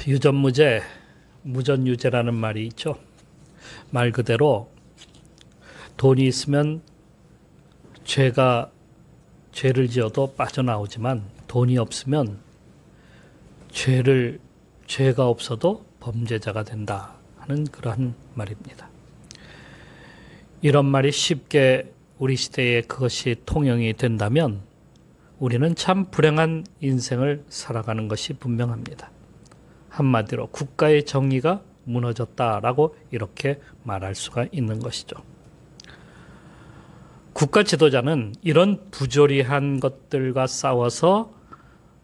유전무죄, 무전유죄라는 말이 있죠. 말 그대로 돈이 있으면 죄를 지어도 빠져나오지만 돈이 없으면 죄가 없어도 범죄자가 된다 하는 그러한 말입니다. 이런 말이 쉽게 우리 시대에 그것이 통용이 된다면 우리는 참 불행한 인생을 살아가는 것이 분명합니다. 한마디로 국가의 정의가 무너졌다라고 이렇게 말할 수가 있는 것이죠. 국가 지도자는 이런 부조리한 것들과 싸워서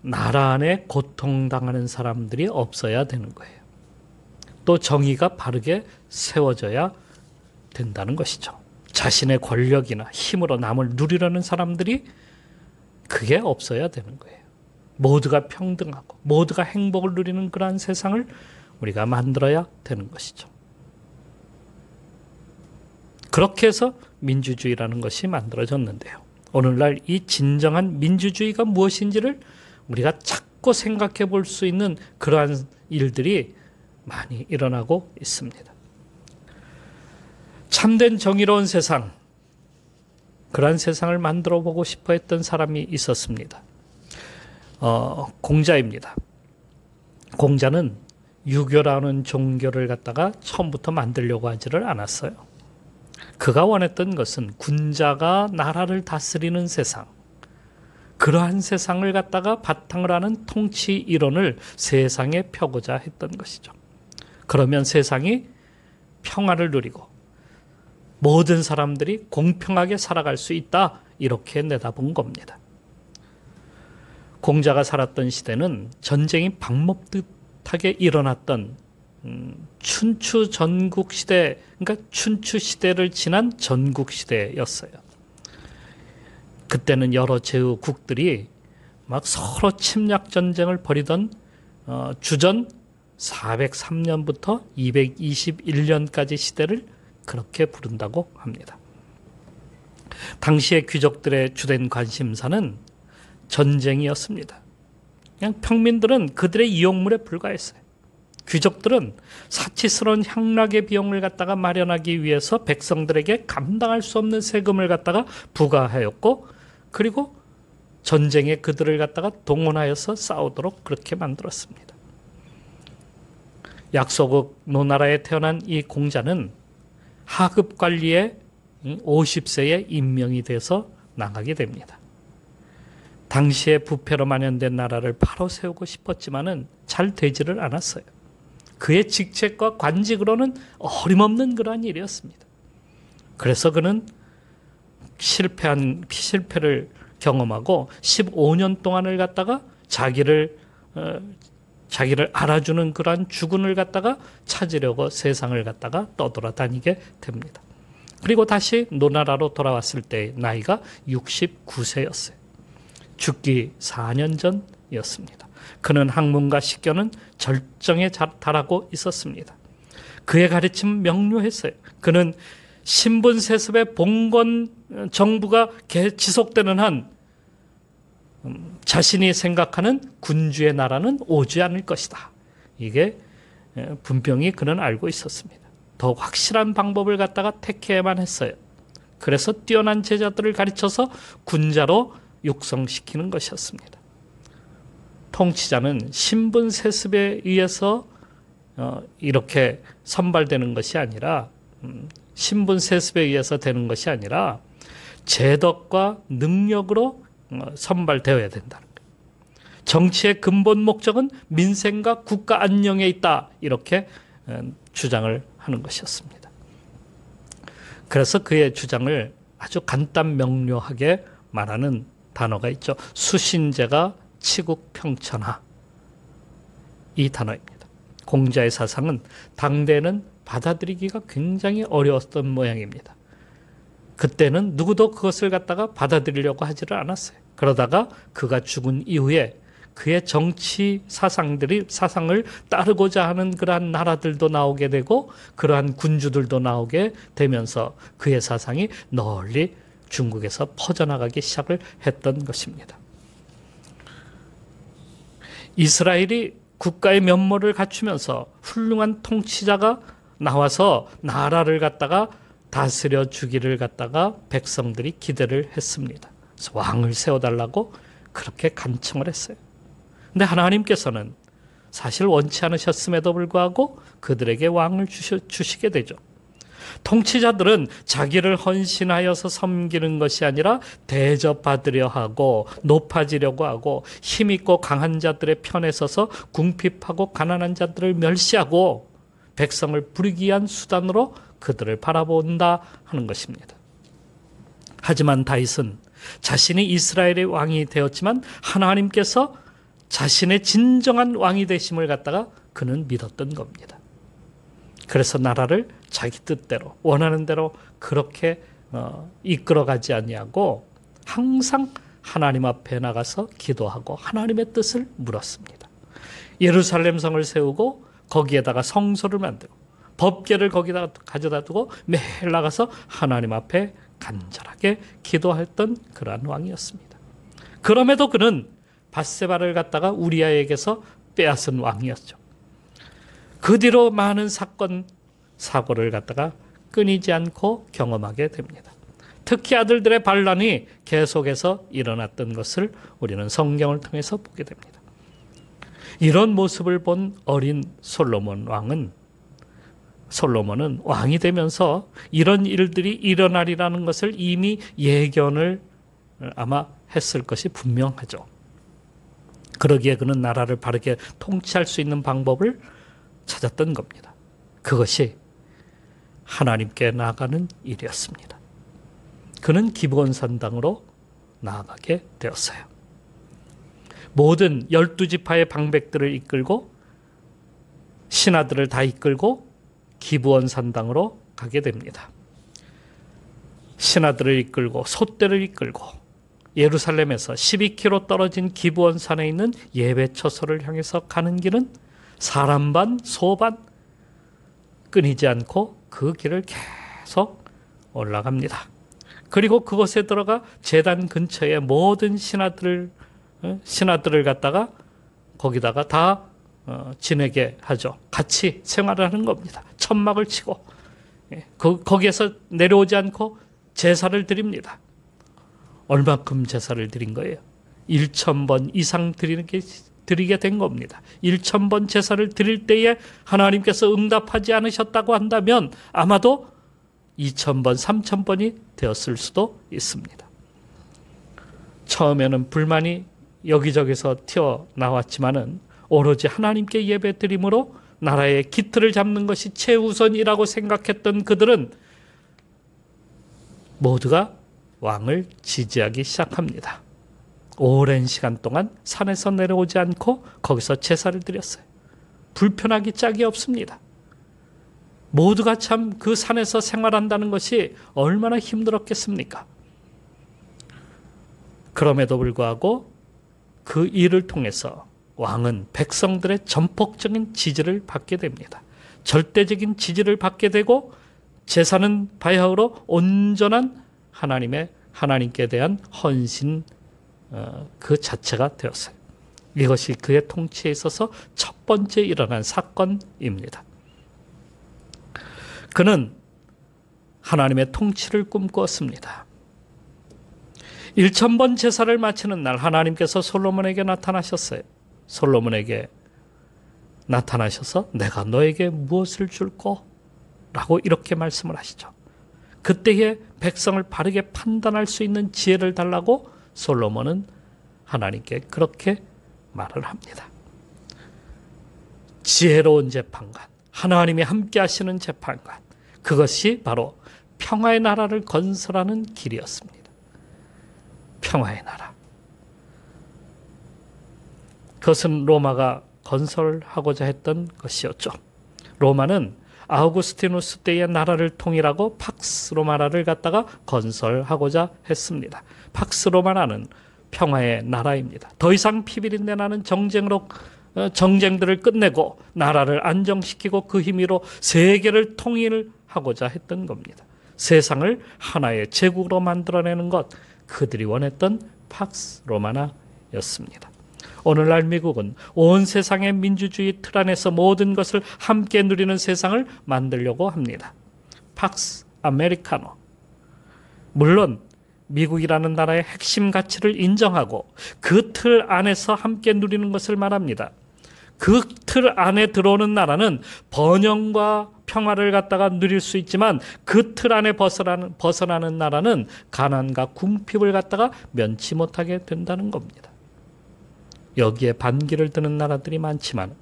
나라 안에 고통당하는 사람들이 없어야 되는 거예요. 또 정의가 바르게 세워져야 된다는 것이죠. 자신의 권력이나 힘으로 남을 누리려는 사람들이 그게 없어야 되는 거예요. 모두가 평등하고 모두가 행복을 누리는 그러한 세상을 우리가 만들어야 되는 것이죠. 그렇게 해서 민주주의라는 것이 만들어졌는데요. 오늘날 이 진정한 민주주의가 무엇인지를 우리가 자꾸 생각해 볼 수 있는 그러한 일들이 많이 일어나고 있습니다. 참된 정의로운 세상, 그러한 세상을 만들어 보고 싶어 했던 사람이 있었습니다. 공자입니다. 공자는 유교라는 종교를 갖다가 처음부터 만들려고 하지를 않았어요. 그가 원했던 것은 군자가 나라를 다스리는 세상, 그러한 세상을 갖다가 바탕으로 하는 통치 이론을 세상에 펴고자 했던 것이죠. 그러면 세상이 평화를 누리고 모든 사람들이 공평하게 살아갈 수 있다, 이렇게 내다본 겁니다. 공자가 살았던 시대는 전쟁이 방목듯하게 일어났던 춘추 전국 시대, 그러니까 춘추 시대를 지난 전국 시대였어요. 그때는 여러 제후국들이 막 서로 침략 전쟁을 벌이던 주전 403년부터 221년까지 시대를 그렇게 부른다고 합니다. 당시의 귀족들의 주된 관심사는 전쟁이었습니다. 그냥 평민들은 그들의 이용물에 불과했어요. 귀족들은 사치스러운 향락의 비용을 갖다가 마련하기 위해서 백성들에게 감당할 수 없는 세금을 갖다가 부과하였고, 그리고 전쟁에 그들을 갖다가 동원하여서 싸우도록 그렇게 만들었습니다. 약소국 노나라에 태어난 이 공자는 하급 관리에 50세에 임명이 돼서 나가게 됩니다. 당시에 부패로 만연된 나라를 바로 세우고 싶었지만은 잘 되지를 않았어요. 그의 직책과 관직으로는 어림없는 그러한 일이었습니다. 그래서 그는 실패를 경험하고 15년 동안을 갖다가 자기를 알아주는 그러한 주군을 갖다가 찾으려고 세상을 갖다가 떠돌아다니게 됩니다. 그리고 다시 노나라로 돌아왔을 때 나이가 69세였어요. 죽기 4년 전이었습니다. 그는 학문과 식견은 절정에 달하고 있었습니다. 그의 가르침은 명료했어요. 그는 신분 세습의 봉건 정부가 지속되는 한 자신이 생각하는 군주의 나라는 오지 않을 것이다. 이게 분명히 그는 알고 있었습니다. 더 확실한 방법을 갖다가 택해야만 했어요. 그래서 뛰어난 제자들을 가르쳐서 군자로 육성시키는 것이었습니다. 통치자는 신분 세습에 의해서 이렇게 선발되는 것이 아니라, 신분 세습에 의해서 되는 것이 아니라 재덕과 능력으로 선발되어야 된다는 거예요. 정치의 근본 목적은 민생과 국가 안녕에 있다, 이렇게 주장을 하는 것이었습니다. 그래서 그의 주장을 아주 간단 명료하게 말하는 단어가 있죠. 수신제가 치국평천하, 이 단어입니다. 공자의 사상은 당대에는 받아들이기가 굉장히 어려웠던 모양입니다. 그때는 누구도 그것을 갖다가 받아들이려고 하지를 않았어요. 그러다가 그가 죽은 이후에 그의 정치 사상을 따르고자 하는 그러한 나라들도 나오게 되고 그러한 군주들도 나오게 되면서 그의 사상이 널리 중국에서 퍼져나가기 시작을 했던 것입니다. 이스라엘이 국가의 면모를 갖추면서 훌륭한 통치자가 나와서 나라를 갖다가 다스려 주기를 갖다가 백성들이 기대를 했습니다. 그래서 왕을 세워달라고 그렇게 간청을 했어요. 근데 하나님께서는 사실 원치 않으셨음에도 불구하고 그들에게 왕을 주시게 되죠. 통치자들은 자기를 헌신하여서 섬기는 것이 아니라 대접받으려 하고 높아지려고 하고 힘있고 강한 자들의 편에 서서 궁핍하고 가난한 자들을 멸시하고 백성을 부리기 위한 수단으로 그들을 바라본다 하는 것입니다. 하지만 다윗은 자신이 이스라엘의 왕이 되었지만 하나님께서 자신의 진정한 왕이 되심을 갖다가 그는 믿었던 겁니다. 그래서 나라를 자기 뜻대로 원하는 대로 그렇게 이끌어가지 아니하고 항상 하나님 앞에 나가서 기도하고 하나님의 뜻을 물었습니다. 예루살렘 성을 세우고 거기에다가 성소를 만들고 법궤를 거기다가 가져다 두고 매일 나가서 하나님 앞에 간절하게 기도했던 그러한 왕이었습니다. 그럼에도 그는 밧세바를 갖다가 우리아에게서 빼앗은 왕이었죠. 그 뒤로 많은 사건, 사고를 갖다가 끊이지 않고 경험하게 됩니다. 특히 아들들의 반란이 계속해서 일어났던 것을 우리는 성경을 통해서 보게 됩니다. 이런 모습을 본 어린 솔로몬은 왕이 되면서 이런 일들이 일어나리라는 것을 이미 예견을 아마 했을 것이 분명하죠. 그러기에 그는 나라를 바르게 통치할 수 있는 방법을 찾았던 겁니다. 그것이 하나님께 나아가는 일이었습니다. 그는 기브온산당으로 나아가게 되었어요. 모든 12지파의 방백들을 이끌고 신하들을 다 이끌고 기브온산당으로 가게 됩니다. 신하들을 이끌고 솥대를 이끌고 예루살렘에서 12km 떨어진 기브온산에 있는 예배처소를 향해서 가는 길은 사람 반, 소 반 끊이지 않고 그 길을 계속 올라갑니다. 그리고 그곳에 들어가 제단 근처에 모든 신하들을 갖다가 거기다가 다 지내게 하죠. 같이 생활을 하는 겁니다. 천막을 치고 거기에서 내려오지 않고 제사를 드립니다. 얼마큼 제사를 드린 거예요? 1000번 이상 드리게 된 겁니다. 1000번 제사를 드릴 때에 하나님께서 응답하지 않으셨다고 한다면 아마도 2000번, 3000번이 되었을 수도 있습니다. 처음에는 불만이 여기저기서 튀어나왔지만은 오로지 하나님께 예배드림으로 나라의 기틀을 잡는 것이 최우선이라고 생각했던 그들은 모두가 왕을 지지하기 시작합니다. 오랜 시간 동안 산에서 내려오지 않고 거기서 제사를 드렸어요. 불편하기 짝이 없습니다. 모두가 참 그 산에서 생활한다는 것이 얼마나 힘들었겠습니까? 그럼에도 불구하고 그 일을 통해서 왕은 백성들의 전폭적인 지지를 받게 됩니다. 절대적인 지지를 받게 되고 제사는 바야흐로 온전한 하나님께 대한 헌신 그 자체가 되었어요. 이것이 그의 통치에 있어서 첫 번째 일어난 사건입니다. 그는 하나님의 통치를 꿈꾸었습니다. 1000번 제사를 마치는 날 하나님께서 솔로몬에게 나타나셨어요. 솔로몬에게 나타나셔서 내가 너에게 무엇을 줄꼬? 라고 이렇게 말씀을 하시죠. 그때에 백성을 바르게 판단할 수 있는 지혜를 달라고 솔로몬은 하나님께 그렇게 말을 합니다. 지혜로운 재판관, 하나님이 함께 하시는 재판관, 그것이 바로 평화의 나라를 건설하는 길이었습니다. 평화의 나라. 그것은 로마가 건설하고자 했던 것이었죠. 로마는 아우구스티누스 때의 나라를 통일하고 팍스 로마나를 갖다가 건설하고자 했습니다. 팍스 로마나는 평화의 나라입니다. 더 이상 피비린내 나는 정쟁들을 끝내고 나라를 안정시키고 그 힘으로 세계를 통일하고자 했던 겁니다. 세상을 하나의 제국으로 만들어내는 것, 그들이 원했던 팍스 로마나였습니다. 오늘날 미국은 온 세상의 민주주의 틀 안에서 모든 것을 함께 누리는 세상을 만들려고 합니다. 팍스 아메리카노. 물론 미국이라는 나라의 핵심 가치를 인정하고 그 틀 안에서 함께 누리는 것을 말합니다. 그 틀 안에 들어오는 나라는 번영과 평화를 갖다가 누릴 수 있지만 그 틀 안에 벗어나는 나라는 가난과 궁핍을 갖다가 면치 못하게 된다는 겁니다. 여기에 반기를 드는 나라들이 많지만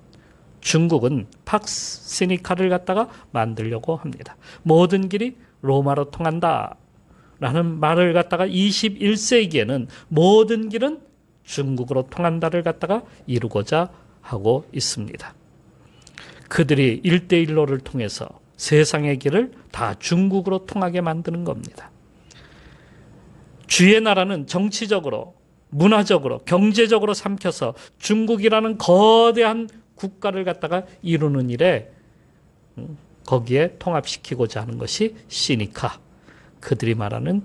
중국은 팍스 시니카를 갖다가 만들려고 합니다. 모든 길이 로마로 통한다 라는 말을 갖다가 21세기에는 모든 길은 중국으로 통한다를 갖다가 이루고자 하고 있습니다. 그들이 1대1로를 통해서 세상의 길을 다 중국으로 통하게 만드는 겁니다. 주의 나라는 정치적으로, 문화적으로, 경제적으로 삼켜서 중국이라는 거대한 국가를 갖다가 이루는 일에 거기에 통합시키고자 하는 것이 시니카, 그들이 말하는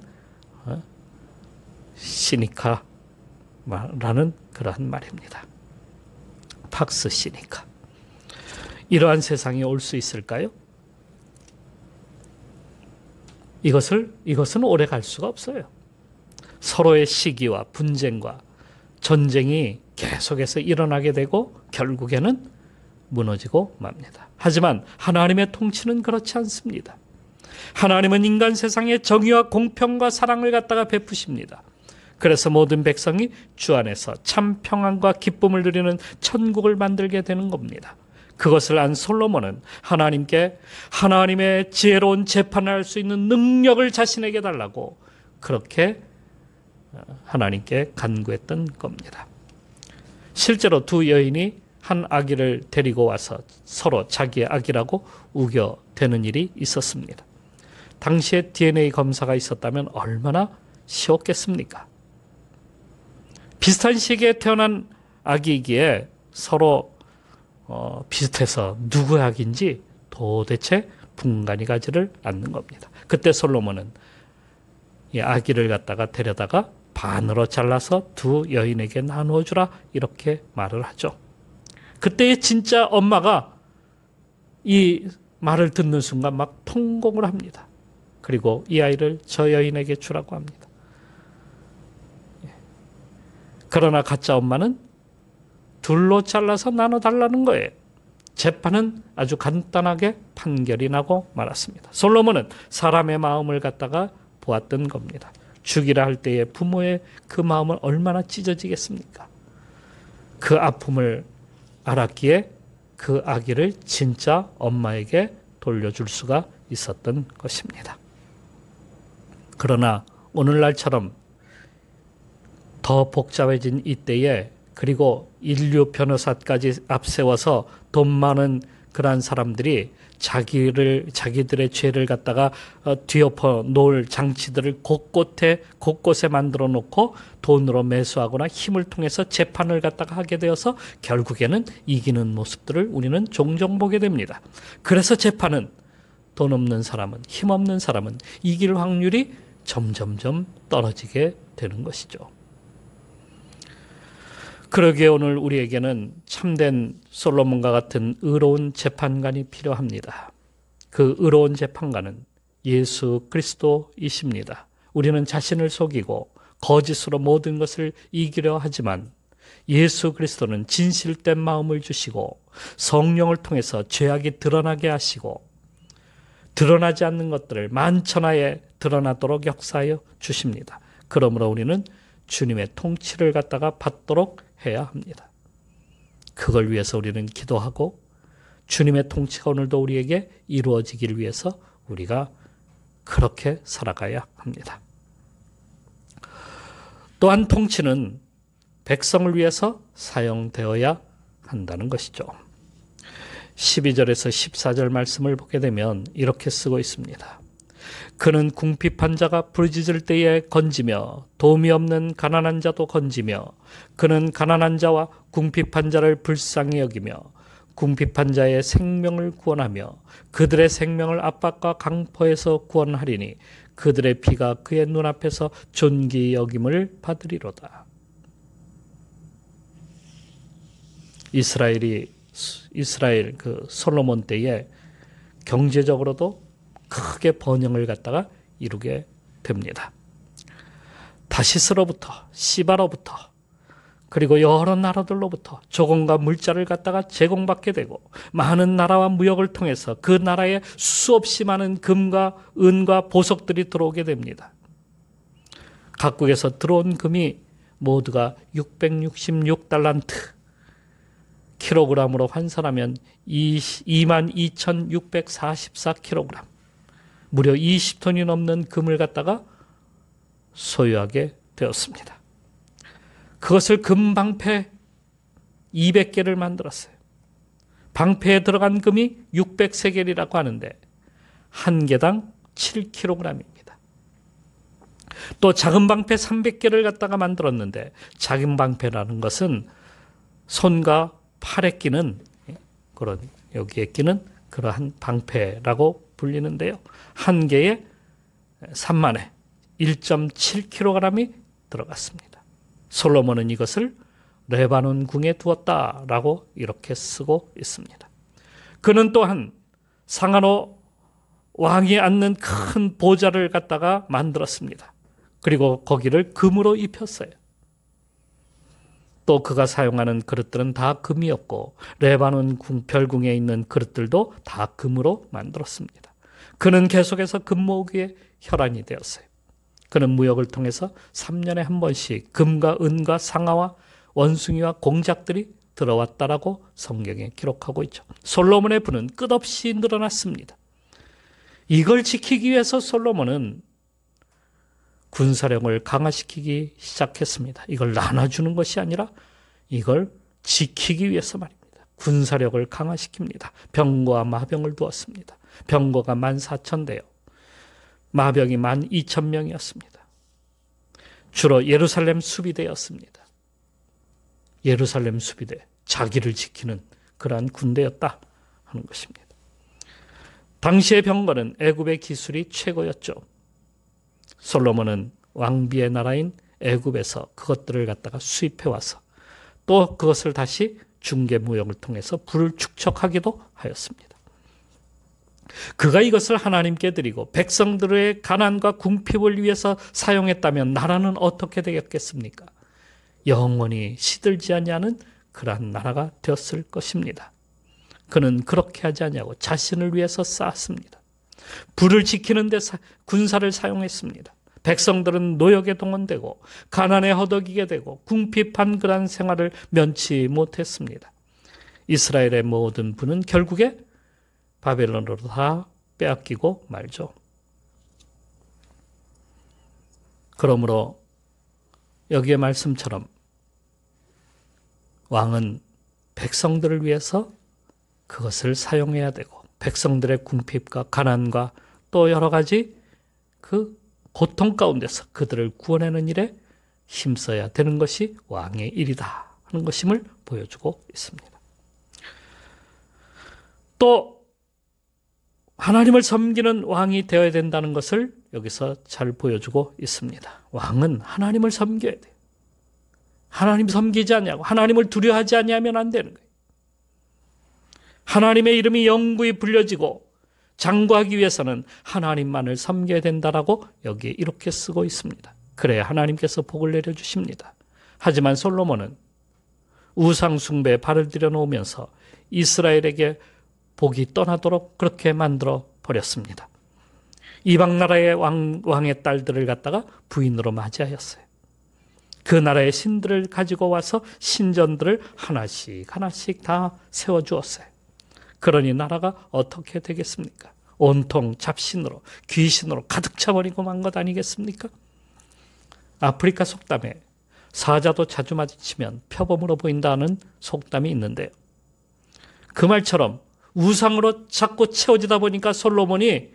시니카라는 그러한 말입니다. 팍스 시니카. 이러한 세상이 올 수 있을까요? 이것은 오래 갈 수가 없어요. 서로의 시기와 분쟁과 전쟁이 계속해서 일어나게 되고 결국에는 무너지고 맙니다. 하지만 하나님의 통치는 그렇지 않습니다. 하나님은 인간 세상에 정의와 공평과 사랑을 갖다가 베푸십니다. 그래서 모든 백성이 주 안에서 참 평안과 기쁨을 누리는 천국을 만들게 되는 겁니다. 그것을 안 솔로몬은 하나님께 하나님의 지혜로운 재판을 할 수 있는 능력을 자신에게 달라고 그렇게 하나님께 간구했던 겁니다. 실제로 두 여인이 한 아기를 데리고 와서 서로 자기의 아기라고 우겨대는 일이 있었습니다. 당시에 DNA 검사가 있었다면 얼마나 쉬웠겠습니까? 비슷한 시기에 태어난 아기이기에 서로 비슷해서 누구의 아기인지 도대체 분간이 가지를 않는 겁니다. 그때 솔로몬은 이 아기를 갖다가 데려다가 반으로 잘라서 두 여인에게 나누어 주라 이렇게 말을 하죠. 그때의 진짜 엄마가 이 말을 듣는 순간 막 통곡을 합니다. 그리고 이 아이를 저 여인에게 주라고 합니다. 그러나 가짜 엄마는 둘로 잘라서 나눠달라는 거예요. 재판은 아주 간단하게 판결이 나고 말았습니다. 솔로몬은 사람의 마음을 갖다가 보았던 겁니다. 죽이라 할 때의 부모의 그 마음은 얼마나 찢어지겠습니까? 그 아픔을 알았기에 그 아기를 진짜 엄마에게 돌려줄 수가 있었던 것입니다. 그러나 오늘날처럼 더 복잡해진 이때에 그리고 인류 변호사까지 앞세워서 돈 많은 그러한 사람들이 자기들의 죄를 갖다가 뒤엎어 놓을 장치들을 곳곳에 만들어 놓고 돈으로 매수하거나 힘을 통해서 재판을 갖다가 하게 되어서 결국에는 이기는 모습들을 우리는 종종 보게 됩니다. 그래서 재판은 돈 없는 사람은, 힘 없는 사람은 이길 확률이 점점점 떨어지게 되는 것이죠. 그러기에 오늘 우리에게는 참된 솔로몬과 같은 의로운 재판관이 필요합니다. 그 의로운 재판관은 예수 그리스도이십니다. 우리는 자신을 속이고 거짓으로 모든 것을 이기려 하지만 예수 그리스도는 진실된 마음을 주시고 성령을 통해서 죄악이 드러나게 하시고 드러나지 않는 것들을 만천하에 드러나도록 역사하여 주십니다. 그러므로 우리는 주님의 통치를 갖다가 받도록 해야 합니다. 그걸 위해서 우리는 기도하고 주님의 통치가 오늘도 우리에게 이루어지기를 위해서 우리가 그렇게 살아가야 합니다. 또한 통치는 백성을 위해서 사용되어야 한다는 것이죠. 12절에서 14절 말씀을 보게 되면 이렇게 쓰고 있습니다. 그는 궁핍한 자가 부르짖을 때에 건지며 도움이 없는 가난한 자도 건지며 그는 가난한 자와 궁핍한 자를 불쌍히 여기며 궁핍한 자의 생명을 구원하며 그들의 생명을 압박과 강포에서 구원하리니 그들의 피가 그의 눈앞에서 존귀 여김을 받으리로다. 이스라엘 그 솔로몬 때에 경제적으로도 크게 번영을 갖다가 이루게 됩니다. 다시스로부터, 시바로부터, 그리고 여러 나라들로부터 조공과 물자를 갖다가 제공받게 되고, 많은 나라와 무역을 통해서 그 나라에 수없이 많은 금과 은과 보석들이 들어오게 됩니다. 각국에서 들어온 금이 모두가 666달란트, 킬로그램으로 환산하면 22,644kg, 무려 20톤이 넘는 금을 갖다가 소유하게 되었습니다. 그것을 금방패 200개를 만들었어요. 방패에 들어간 금이 600세겔이라고 하는데 한 개당 7kg입니다. 또 작은 방패 300개를 갖다가 만들었는데, 작은 방패라는 것은 손과 팔에 끼는 그런, 여기에 끼는 그러한 방패라고 불리는데요. 한 개에 3만에 1.7kg이 들어갔습니다. 솔로몬은 이것을 레바논 궁에 두었다라고 이렇게 쓰고 있습니다. 그는 또한 상하로 왕이 앉는 큰 보좌를 갖다가 만들었습니다. 그리고 거기를 금으로 입혔어요. 또 그가 사용하는 그릇들은 다 금이었고, 레바논 별궁에 있는 그릇들도 다 금으로 만들었습니다. 그는 계속해서 금 모으기에 혈안이 되었어요. 그는 무역을 통해서 3년에 한 번씩 금과 은과 상아와 원숭이와 공작들이 들어왔다라고 성경에 기록하고 있죠. 솔로몬의 부는 끝없이 늘어났습니다. 이걸 지키기 위해서 솔로몬은 군사력을 강화시키기 시작했습니다. 이걸 나눠주는 것이 아니라 이걸 지키기 위해서 말입니다. 군사력을 강화시킵니다. 병거와 마병을 두었습니다. 병거가 14,000대요. 마병이 12,000명이었습니다. 주로 예루살렘 수비대였습니다. 예루살렘 수비대, 자기를 지키는 그러한 군대였다 하는 것입니다. 당시의 병거는 애굽의 기술이 최고였죠. 솔로몬은 왕비의 나라인 애굽에서 그것들을 갖다가 수입해와서 또 그것을 다시 중개 무역을 통해서 불을 축적하기도 하였습니다. 그가 이것을 하나님께 드리고 백성들의 가난과 궁핍을 위해서 사용했다면 나라는 어떻게 되겠습니까? 영원히 시들지 않냐는 그러한 나라가 되었을 것입니다. 그는 그렇게 하지 않냐고 자신을 위해서 쌓았습니다. 불을 지키는 데 군사를 사용했습니다. 백성들은 노역에 동원되고 가난에 허덕이게 되고 궁핍한 그러한 생활을 면치 못했습니다. 이스라엘의 모든 부는 결국에 바벨론으로 다 빼앗기고 말죠. 그러므로 여기의 말씀처럼 왕은 백성들을 위해서 그것을 사용해야 되고, 백성들의 궁핍과 가난과 또 여러 가지 그 고통 가운데서 그들을 구원하는 일에 힘써야 되는 것이 왕의 일이다 하는 것임을 보여주고 있습니다. 또 하나님을 섬기는 왕이 되어야 된다는 것을 여기서 잘 보여주고 있습니다. 왕은 하나님을 섬겨야 돼요. 하나님 섬기지 않냐고, 하나님을 두려워하지 않냐면 안 되는 거예요. 하나님의 이름이 영구히 불려지고 장구하기 위해서는 하나님만을 섬겨야 된다라고 여기에 이렇게 쓰고 있습니다. 그래야 하나님께서 복을 내려주십니다. 하지만 솔로몬은 우상 숭배에 발을 들여놓으면서 이스라엘에게 복이 떠나도록 그렇게 만들어 버렸습니다. 이방 나라의 왕의 딸들을 갖다가 부인으로 맞이하였어요. 그 나라의 신들을 가지고 와서 신전들을 하나씩 하나씩 다 세워주었어요. 그러니 나라가 어떻게 되겠습니까? 온통 잡신으로, 귀신으로 가득 차버리고 만 것 아니겠습니까? 아프리카 속담에 사자도 자주 마주치면 표범으로 보인다는 속담이 있는데요. 그 말처럼 우상으로 자꾸 채워지다 보니까 솔로몬이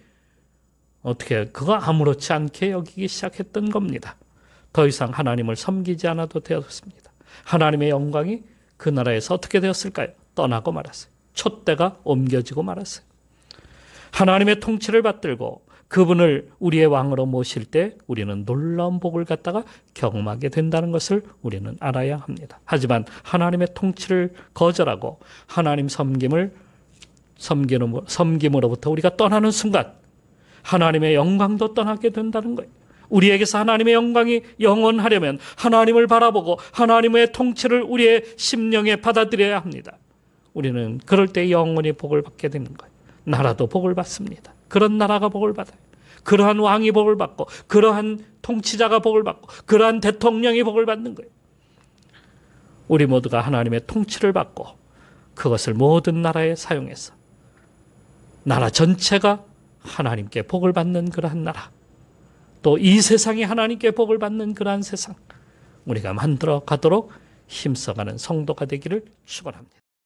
어떻게 그거 아무렇지 않게 여기기 시작했던 겁니다. 더 이상 하나님을 섬기지 않아도 되었습니다. 하나님의 영광이 그 나라에서 어떻게 되었을까요? 떠나고 말았어요. 촛대가 옮겨지고 말았어요. 하나님의 통치를 받들고 그분을 우리의 왕으로 모실 때 우리는 놀라운 복을 갖다가 경험하게 된다는 것을 우리는 알아야 합니다. 하지만 하나님의 통치를 거절하고 하나님 섬김으로부터 우리가 떠나는 순간 하나님의 영광도 떠나게 된다는 거예요. 우리에게서 하나님의 영광이 영원하려면 하나님을 바라보고 하나님의 통치를 우리의 심령에 받아들여야 합니다. 우리는 그럴 때 영원히 복을 받게 되는 거예요. 나라도 복을 받습니다. 그런 나라가 복을 받아요. 그러한 왕이 복을 받고 그러한 통치자가 복을 받고 그러한 대통령이 복을 받는 거예요. 우리 모두가 하나님의 통치를 받고 그것을 모든 나라에 사용해서 나라 전체가 하나님께 복을 받는 그러한 나라, 또 이 세상이 하나님께 복을 받는 그러한 세상 우리가 만들어 가도록 힘써가는 성도가 되기를 축원합니다.